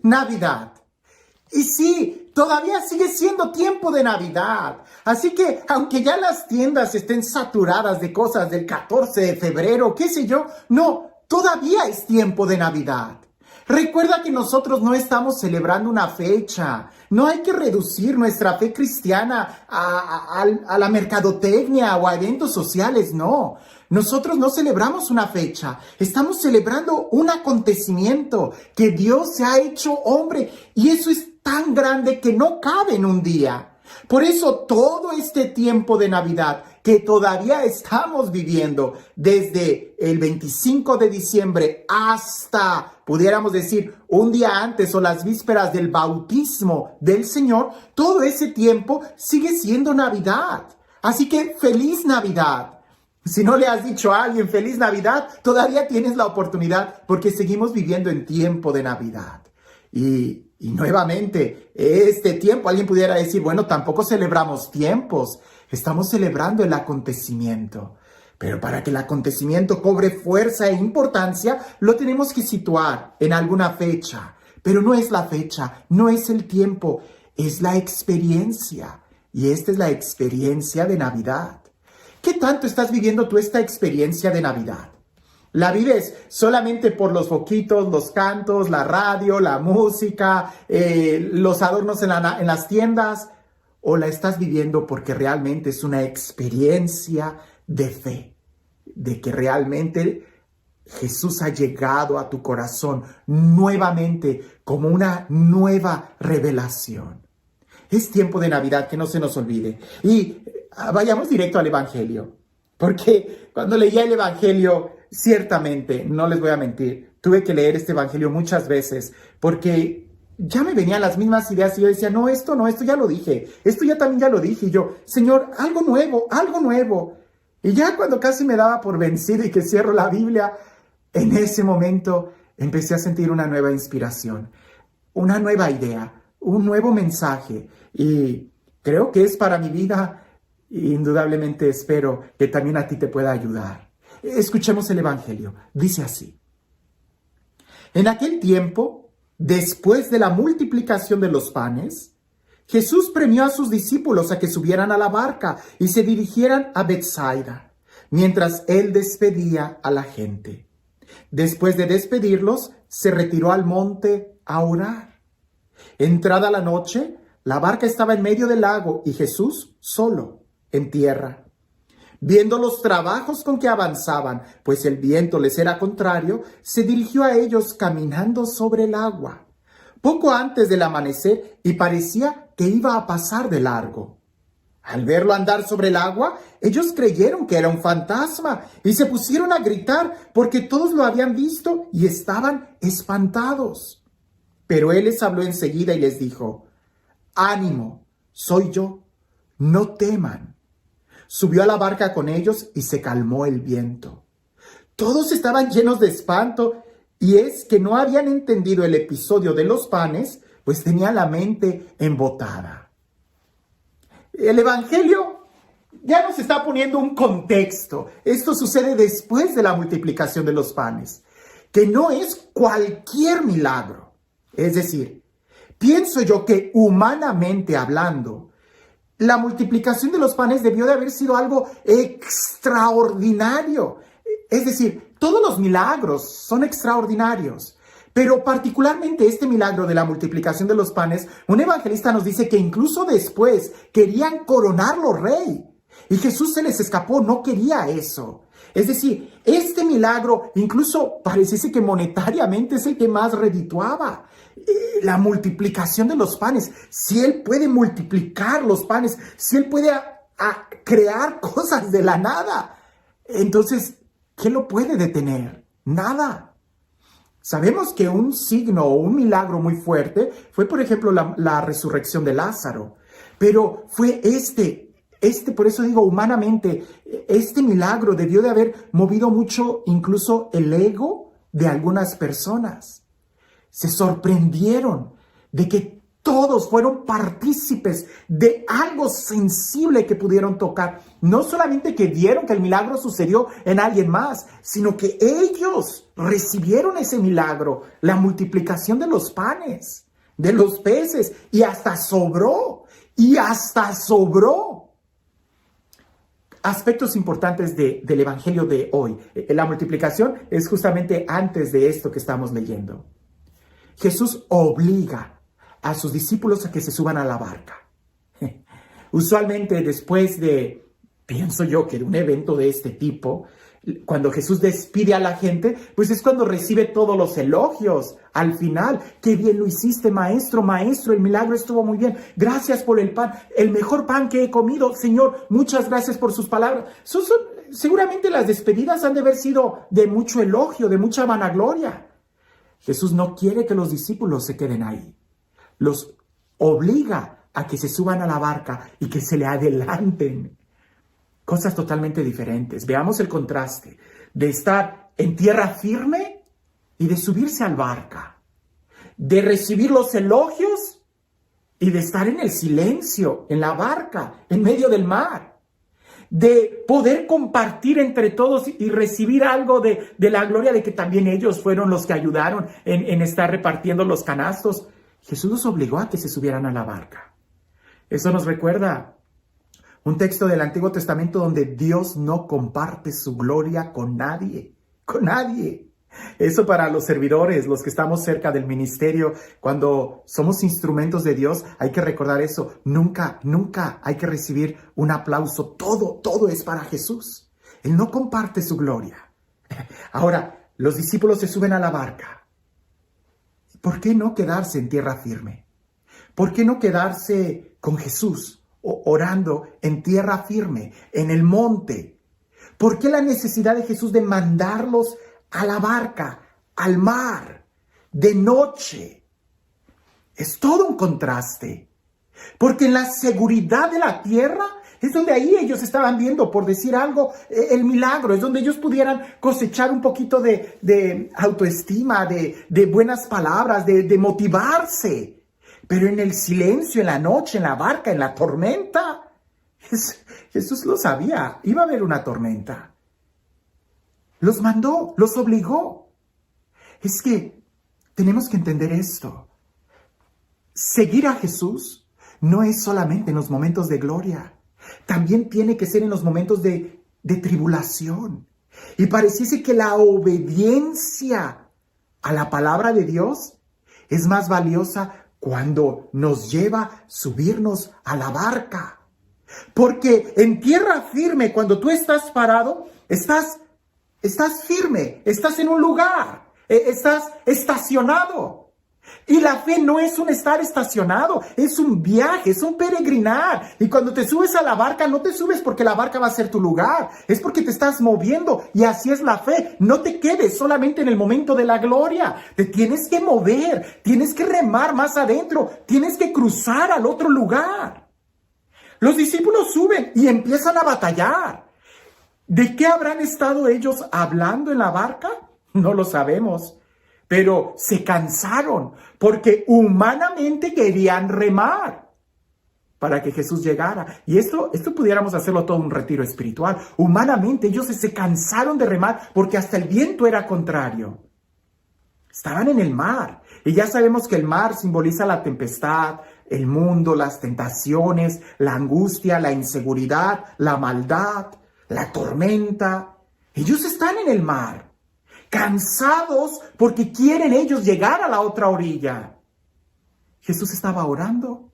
Navidad. Y sí, todavía sigue siendo tiempo de Navidad. Así que, aunque ya las tiendas estén saturadas de cosas del 14 de febrero, qué sé yo, no, todavía es tiempo de Navidad. Recuerda que nosotros no estamos celebrando una fecha. No hay que reducir nuestra fe cristiana a la mercadotecnia o a eventos sociales, no. Nosotros no celebramos una fecha, estamos celebrando un acontecimiento que Dios se ha hecho hombre y eso es tan grande que no cabe en un día. Por eso todo este tiempo de Navidad que todavía estamos viviendo desde el 25 de diciembre hasta, pudiéramos decir, un día antes o las vísperas del bautismo del Señor, todo ese tiempo sigue siendo Navidad. Así que ¡feliz Navidad! Si no le has dicho a alguien feliz Navidad, todavía tienes la oportunidad porque seguimos viviendo en tiempo de Navidad. Y nuevamente, este tiempo, alguien pudiera decir, bueno, tampoco celebramos tiempos, estamos celebrando el acontecimiento. Pero para que el acontecimiento cobre fuerza e importancia, lo tenemos que situar en alguna fecha. Pero no es la fecha, no es el tiempo, es la experiencia. Y esta es la experiencia de Navidad. ¿Qué tanto estás viviendo tú esta experiencia de Navidad? ¿La vives solamente por los foquitos, los cantos, la radio, la música, los adornos en las tiendas? ¿O la estás viviendo porque realmente es una experiencia de fe? De que realmente Jesús ha llegado a tu corazón nuevamente como una nueva revelación. Es tiempo de Navidad, que no se nos olvide. Y vayamos directo al Evangelio. Porque cuando leía el Evangelio, ciertamente, no les voy a mentir, tuve que leer este Evangelio muchas veces porque ya me venían las mismas ideas y yo decía, no, esto ya lo dije, esto ya también ya lo dije. Y yo, Señor, algo nuevo, algo nuevo. Y ya cuando casi me daba por vencido y que cierro la Biblia, en ese momento empecé a sentir una nueva inspiración, una nueva idea, un nuevo mensaje. Y creo que es para mi vida. Indudablemente espero que también a ti te pueda ayudar. Escuchemos el Evangelio. Dice así. En aquel tiempo, después de la multiplicación de los panes, Jesús premió a sus discípulos a que subieran a la barca y se dirigieran a Betsaida, mientras él despedía a la gente. Después de despedirlos, se retiró al monte a orar. Entrada la noche, la barca estaba en medio del lago y Jesús solo en tierra. Viendo los trabajos con que avanzaban, pues el viento les era contrario, se dirigió a ellos caminando sobre el agua, poco antes del amanecer, y parecía que iba a pasar de largo. Al verlo andar sobre el agua, ellos creyeron que era un fantasma y se pusieron a gritar porque todos lo habían visto y estaban espantados. Pero él les habló enseguida y les dijo, «Ánimo, soy yo, no teman». Subió a la barca con ellos y se calmó el viento. Todos estaban llenos de espanto, y es que no habían entendido el episodio de los panes, pues tenían la mente embotada. El Evangelio ya nos está poniendo un contexto. Esto sucede después de la multiplicación de los panes, que no es cualquier milagro. Es decir, pienso yo que humanamente hablando, la multiplicación de los panes debió de haber sido algo extraordinario. Es decir, todos los milagros son extraordinarios, pero particularmente este milagro de la multiplicación de los panes, un evangelista nos dice que incluso después querían coronarlo rey. Y Jesús se les escapó, no quería eso. Es decir, este milagro incluso pareciese que monetariamente es el que más redituaba. La multiplicación de los panes. Si Él puede multiplicar los panes, si Él puede crear cosas de la nada, entonces, ¿qué lo puede detener? Nada. Sabemos que un signo o un milagro muy fuerte fue, por ejemplo, la resurrección de Lázaro. Pero fue por eso digo humanamente, este milagro debió de haber movido mucho incluso el ego de algunas personas. Se sorprendieron de que todos fueron partícipes de algo sensible que pudieron tocar. No solamente que vieron que el milagro sucedió en alguien más, sino que ellos recibieron ese milagro, la multiplicación de los panes, de los peces, y hasta sobró, Aspectos importantes del evangelio de hoy. La multiplicación es justamente antes de esto que estamos leyendo. Jesús obliga a sus discípulos a que se suban a la barca. Usualmente después de, pienso yo, que de un evento de este tipo, cuando Jesús despide a la gente, pues es cuando recibe todos los elogios al final. Qué bien lo hiciste, maestro, el milagro estuvo muy bien. Gracias por el pan, el mejor pan que he comido. Señor, muchas gracias por sus palabras. Seguramente las despedidas han de haber sido de mucho elogio, de mucha vanagloria. Jesús no quiere que los discípulos se queden ahí. Los obliga a que se suban a la barca y que se le adelanten. Cosas totalmente diferentes. Veamos el contraste de estar en tierra firme y de subirse a la barca. De recibir los elogios y de estar en el silencio, en la barca, en medio del mar. De poder compartir entre todos y recibir algo de la gloria de que también ellos fueron los que ayudaron en estar repartiendo los canastos. Jesús los obligó a que se subieran a la barca. Eso nos recuerda un texto del Antiguo Testamento donde Dios no comparte su gloria con nadie, con nadie. Eso para los servidores, los que estamos cerca del ministerio, cuando somos instrumentos de Dios, hay que recordar eso. Nunca hay que recibir un aplauso. Todo es para Jesús. Él no comparte su gloria. Ahora, los discípulos se suben a la barca. ¿Por qué no quedarse en tierra firme? ¿Por qué no quedarse con Jesús? Orando en tierra firme, en el monte? ¿Por qué la necesidad de Jesús de mandarlos a la barca, al mar, de noche? Es todo un contraste, porque en la seguridad de la tierra es donde ahí ellos estaban viendo, por decir algo, el milagro, es donde ellos pudieran cosechar un poquito de autoestima, de buenas palabras, de motivarse. Pero en el silencio, en la noche, en la barca, en la tormenta, Jesús lo sabía, iba a haber una tormenta. Los mandó, los obligó. Es que tenemos que entender esto. Seguir a Jesús no es solamente en los momentos de gloria, también tiene que ser en los momentos de tribulación. Y pareciese que la obediencia a la palabra de Dios es más valiosa cuando nos lleva a subirnos a la barca. Porque en tierra firme, cuando tú estás parado, estás firme, estás en un lugar, estás estacionado. Y la fe no es un estar estacionado, es un viaje, es un peregrinar. Y cuando te subes a la barca, no te subes porque la barca va a ser tu lugar, es porque te estás moviendo. Y así es la fe. No te quedes solamente en el momento de la gloria. Te tienes que mover, tienes que remar más adentro, tienes que cruzar al otro lugar. Los discípulos suben y empiezan a batallar. ¿De qué habrán estado ellos hablando en la barca? No lo sabemos. Pero se cansaron porque humanamente querían remar para que Jesús llegara. Y esto pudiéramos hacerlo todo un retiro espiritual. Humanamente ellos se cansaron de remar porque hasta el viento era contrario. Estaban en el mar. Y ya sabemos que el mar simboliza la tempestad, el mundo, las tentaciones, la angustia, la inseguridad, la maldad, la tormenta. Ellos están en el mar, cansados porque quieren ellos llegar a la otra orilla. Jesús estaba orando.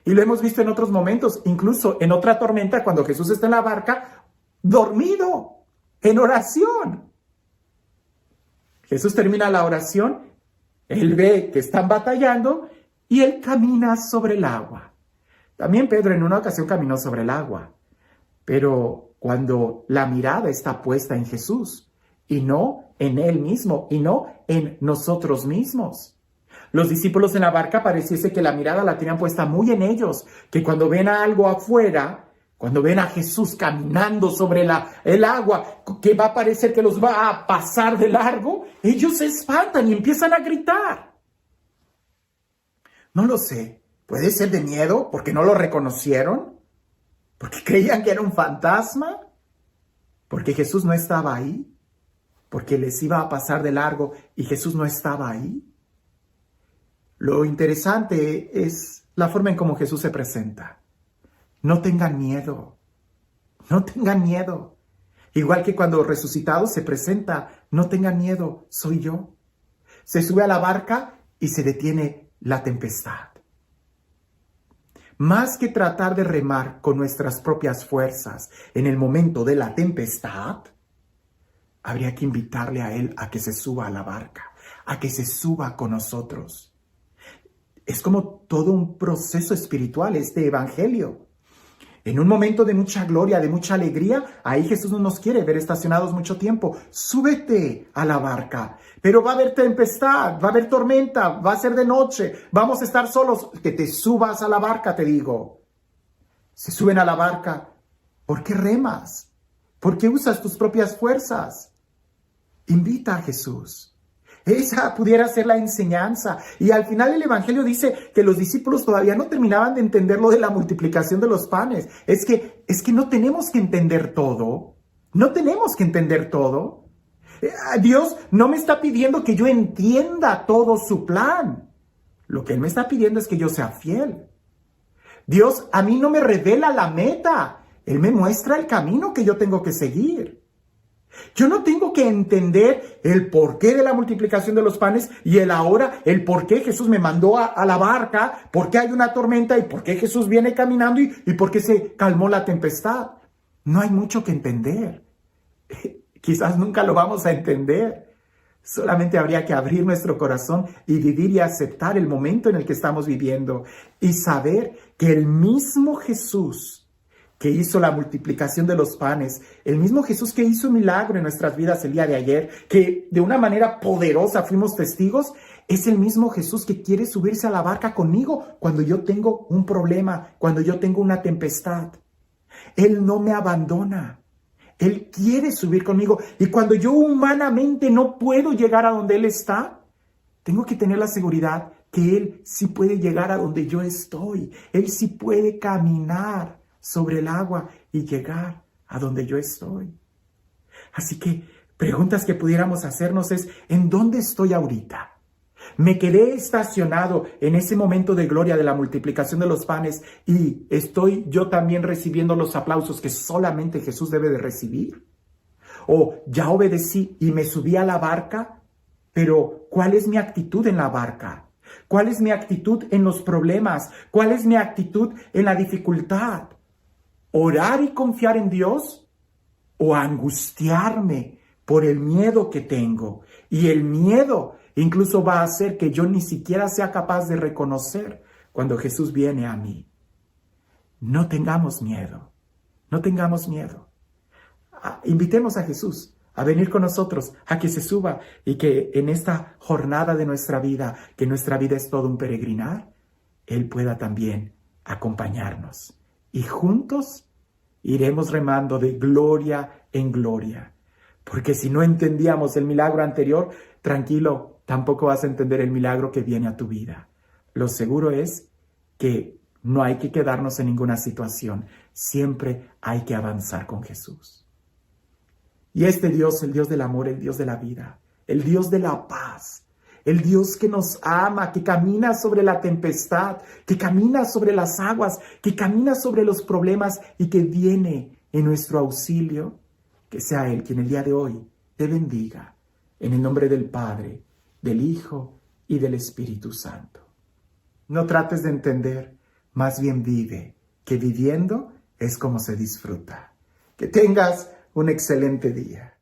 Y lo hemos visto en otros momentos, incluso en otra tormenta, cuando Jesús está en la barca, dormido, en oración. Jesús termina la oración, él ve que están batallando y él camina sobre el agua. También Pedro en una ocasión caminó sobre el agua. Pero cuando la mirada está puesta en Jesús y no en Él mismo y no en nosotros mismos. Los discípulos en la barca pareciese que la mirada la tenían puesta muy en ellos, que cuando ven a algo afuera, cuando ven a Jesús caminando sobre el agua, que va a parecer que los va a pasar de largo, ellos se espantan y empiezan a gritar. No lo sé. Puede ser de miedo porque no lo reconocieron, porque creían que era un fantasma, porque Jesús no estaba ahí, porque les iba a pasar de largo y Jesús no estaba ahí. Lo interesante es la forma en cómo Jesús se presenta. No tengan miedo, no tengan miedo. Igual que cuando resucitado se presenta, no tengan miedo, soy yo. Se sube a la barca y se detiene la tempestad. Más que tratar de remar con nuestras propias fuerzas en el momento de la tempestad, habría que invitarle a Él a que se suba a la barca, a que se suba con nosotros. Es como todo un proceso espiritual este evangelio. En un momento de mucha gloria, de mucha alegría, ahí Jesús no nos quiere ver estacionados mucho tiempo. Súbete a la barca, pero va a haber tempestad, va a haber tormenta, va a ser de noche, vamos a estar solos. Que te subas a la barca, te digo. Se suben a la barca. ¿Por qué remas? ¿Por qué usas tus propias fuerzas? Invita a Jesús. Esa pudiera ser la enseñanza. Y al final el Evangelio dice que los discípulos todavía no terminaban de entender lo de la multiplicación de los panes. Es que no tenemos que entender todo. No tenemos que entender todo. Dios no me está pidiendo que yo entienda todo su plan. Lo que Él me está pidiendo es que yo sea fiel. Dios a mí no me revela la meta. Él me muestra el camino que yo tengo que seguir. Yo no tengo que entender el porqué de la multiplicación de los panes y el por qué Jesús me mandó a la barca, por qué hay una tormenta y por qué Jesús viene caminando y por qué se calmó la tempestad. No hay mucho que entender. Quizás nunca lo vamos a entender. Solamente habría que abrir nuestro corazón y vivir y aceptar el momento en el que estamos viviendo y saber que el mismo Jesús que hizo la multiplicación de los panes, el mismo Jesús que hizo un milagro en nuestras vidas el día de ayer, que de una manera poderosa fuimos testigos, es el mismo Jesús que quiere subirse a la barca conmigo cuando yo tengo un problema, cuando yo tengo una tempestad. Él no me abandona. Él quiere subir conmigo. Y cuando yo humanamente no puedo llegar a donde Él está, tengo que tener la seguridad que Él sí puede llegar a donde yo estoy. Él sí puede caminar sobre el agua y llegar a donde yo estoy. Así que preguntas que pudiéramos hacernos es, ¿en dónde estoy ahorita? Me quedé estacionado en ese momento de gloria de la multiplicación de los panes y estoy yo también recibiendo los aplausos que solamente Jesús debe de recibir. O ya obedecí y me subí a la barca, pero ¿cuál es mi actitud en la barca? ¿Cuál es mi actitud en los problemas? ¿Cuál es mi actitud en la dificultad? ¿Orar y confiar en Dios o angustiarme por el miedo que tengo? Y el miedo incluso va a hacer que yo ni siquiera sea capaz de reconocer cuando Jesús viene a mí. No tengamos miedo, no tengamos miedo. Invitemos a Jesús a venir con nosotros, a que se suba y que en esta jornada de nuestra vida, que nuestra vida es todo un peregrinar, Él pueda también acompañarnos. Y juntos iremos remando de gloria en gloria. Porque si no entendíamos el milagro anterior, tranquilo, tampoco vas a entender el milagro que viene a tu vida. Lo seguro es que no hay que quedarnos en ninguna situación. Siempre hay que avanzar con Jesús. Y este Dios, el Dios del amor, el Dios de la vida, el Dios de la paz, el Dios que nos ama, que camina sobre la tempestad, que camina sobre las aguas, que camina sobre los problemas y que viene en nuestro auxilio, que sea Él quien el día de hoy te bendiga. En el nombre del Padre, del Hijo y del Espíritu Santo. No trates de entender, más bien vive, que viviendo es como se disfruta. Que tengas un excelente día.